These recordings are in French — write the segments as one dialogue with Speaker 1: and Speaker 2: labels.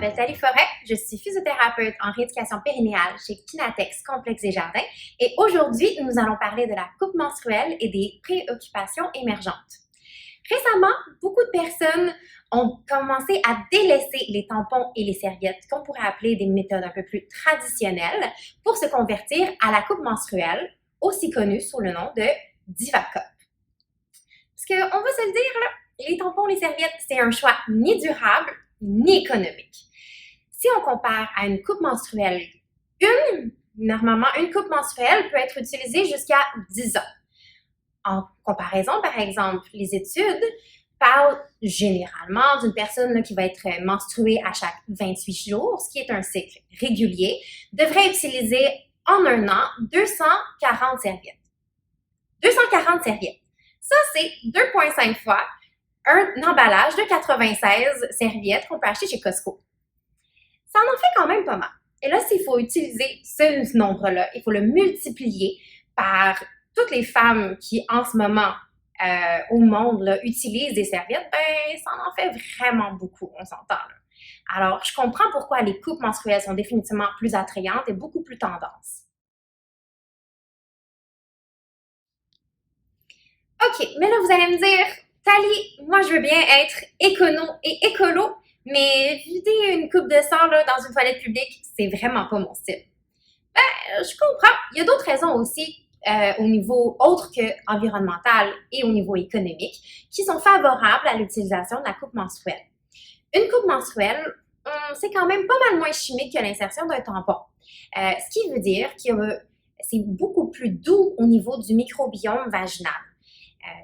Speaker 1: m'appelle Thalie Forêt, je suis physiothérapeute en rééducation périnéale chez Kinatex Complexe des Jardins et aujourd'hui, nous allons parler de la coupe menstruelle et des préoccupations émergentes. Récemment, beaucoup de personnes ont commencé à délaisser les tampons et les serviettes qu'on pourrait appeler des méthodes un peu plus traditionnelles pour se convertir à la coupe menstruelle, aussi connue sous le nom de Divacup. Parce qu'on va se le dire, là, les tampons, les serviettes, c'est un choix ni durable ni économique. Si on compare à une coupe menstruelle, normalement, une coupe menstruelle peut être utilisée jusqu'à 10 ans. En comparaison, par exemple, les études parlent généralement d'une personne là, qui va être menstruée à chaque 28 jours, ce qui est un cycle régulier, devrait utiliser en un an 240 serviettes. 240 serviettes. Ça, c'est 2,5 fois un emballage de 96 serviettes qu'on peut acheter chez Costco. Ça en fait quand même pas mal. Et là, s'il faut utiliser ce nombre-là, il faut le multiplier par toutes les femmes qui, en ce moment, au monde, là, utilisent des serviettes, ben, ça en fait vraiment beaucoup, on s'entend. Là. Alors, je comprends pourquoi les coupes menstruelles sont définitivement plus attrayantes et beaucoup plus tendance. OK, mais là, vous allez me dire, Thalie, moi, je veux bien être écono et écolo, mais vider une coupe de sang là, dans une toilette publique, c'est vraiment pas mon style. Ben, je comprends. Il y a d'autres raisons aussi au niveau autre que environnemental et au niveau économique qui sont favorables à l'utilisation de la coupe menstruelle. Une coupe menstruelle, c'est quand même pas mal moins chimique que l'insertion d'un tampon. Ce qui veut dire que c'est beaucoup plus doux au niveau du microbiome vaginal.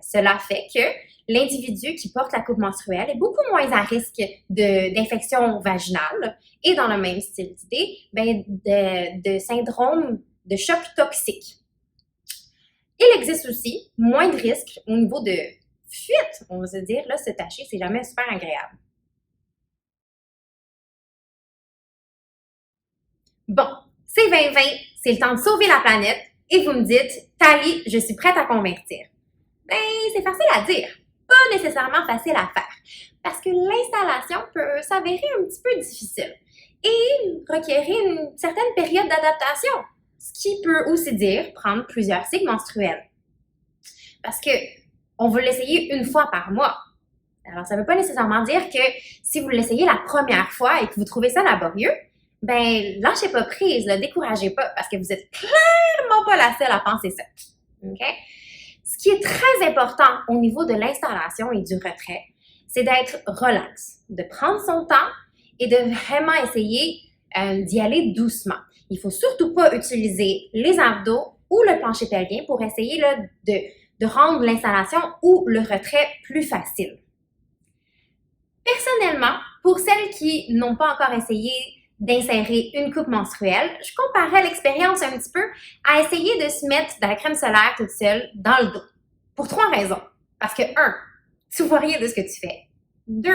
Speaker 1: Cela fait que l'individu qui porte la coupe menstruelle est beaucoup moins à risque d'infection vaginale et dans le même style d'idée, ben, de syndrome de choc toxique. Il existe aussi moins de risques au niveau de fuite, on va se dire, là, se tacher, c'est jamais super agréable. Bon, c'est 2020, c'est le temps de sauver la planète et vous me dites, Thalie, je suis prête à convertir. Ben, c'est facile à dire, pas nécessairement facile à faire, parce que l'installation peut s'avérer un petit peu difficile et requérir une certaine période d'adaptation, ce qui peut aussi dire prendre plusieurs cycles menstruels. Parce que on veut l'essayer une fois par mois. Alors, ça ne veut pas nécessairement dire que si vous l'essayez la première fois et que vous trouvez ça laborieux, ben, lâchez pas prise, là, découragez pas, parce que vous êtes clairement pas la seule à penser ça. OK? Ce qui est très important au niveau de l'installation et du retrait, c'est d'être relax, de prendre son temps et de vraiment essayer d'y aller doucement. Il ne faut surtout pas utiliser les abdos ou le plancher pelvien pour essayer là, de rendre l'installation ou le retrait plus facile. Personnellement, pour celles qui n'ont pas encore essayé d'insérer une coupe menstruelle, je comparais l'expérience un petit peu à essayer de se mettre de la crème solaire toute seule dans le dos. Pour 3 raisons. Parce que 1, tu vois rien de ce que tu fais. 2,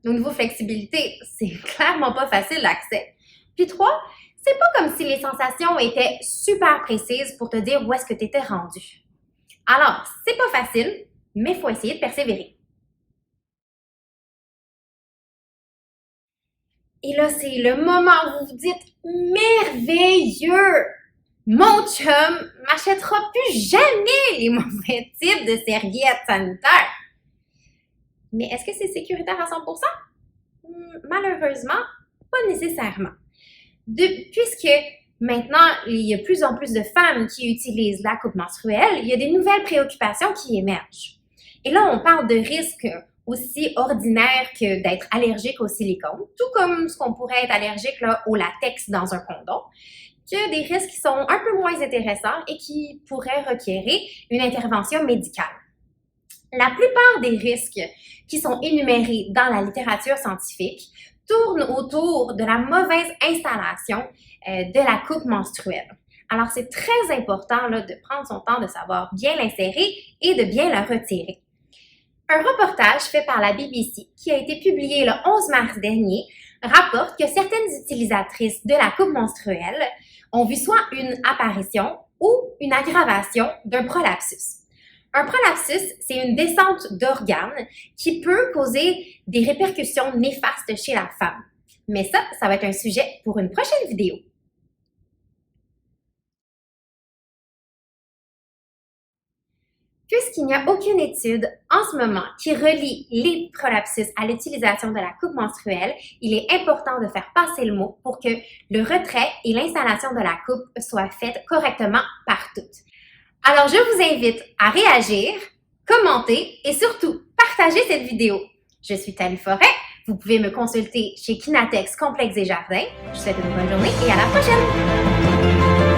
Speaker 1: au niveau flexibilité, c'est clairement pas facile l'accès. Puis 3, c'est pas comme si les sensations étaient super précises pour te dire où est-ce que tu étais rendu. Alors, c'est pas facile, mais il faut essayer de persévérer. Et là, c'est le moment où vous vous dites « merveilleux! Mon chum m'achètera plus jamais les mauvais types de serviettes sanitaires! » Mais est-ce que c'est sécuritaire à 100%? Malheureusement, pas nécessairement. Puisque maintenant, il y a de plus en plus de femmes qui utilisent la coupe menstruelle, il y a des nouvelles préoccupations qui émergent. Et là, on parle de risques aussi ordinaires que d'être allergique au silicone, tout comme ce qu'on pourrait être allergique là, au latex dans un condom, qu'il y a des risques qui sont un peu moins intéressants et qui pourraient requérir une intervention médicale. La plupart des risques qui sont énumérés dans la littérature scientifique tournent autour de la mauvaise installation de la coupe menstruelle. Alors, c'est très important là, de prendre son temps de savoir bien l'insérer et de bien la retirer. Un reportage fait par la BBC qui a été publié le 11 mars dernier rapporte que certaines utilisatrices de la coupe menstruelle ont vu soit une apparition ou une aggravation d'un prolapsus. Un prolapsus, c'est une descente d'organes qui peut causer des répercussions néfastes chez la femme. Mais ça va être un sujet pour une prochaine vidéo. Puisqu'il n'y a aucune étude en ce moment qui relie les prolapsus à l'utilisation de la coupe menstruelle, il est important de faire passer le mot pour que le retrait et l'installation de la coupe soient faites correctement par toutes. Alors, je vous invite à réagir, commenter et surtout partager cette vidéo. Je suis Thalie Forêt. Vous pouvez me consulter chez Kinatex Complexe des Jardins. Je vous souhaite une bonne journée et à la prochaine!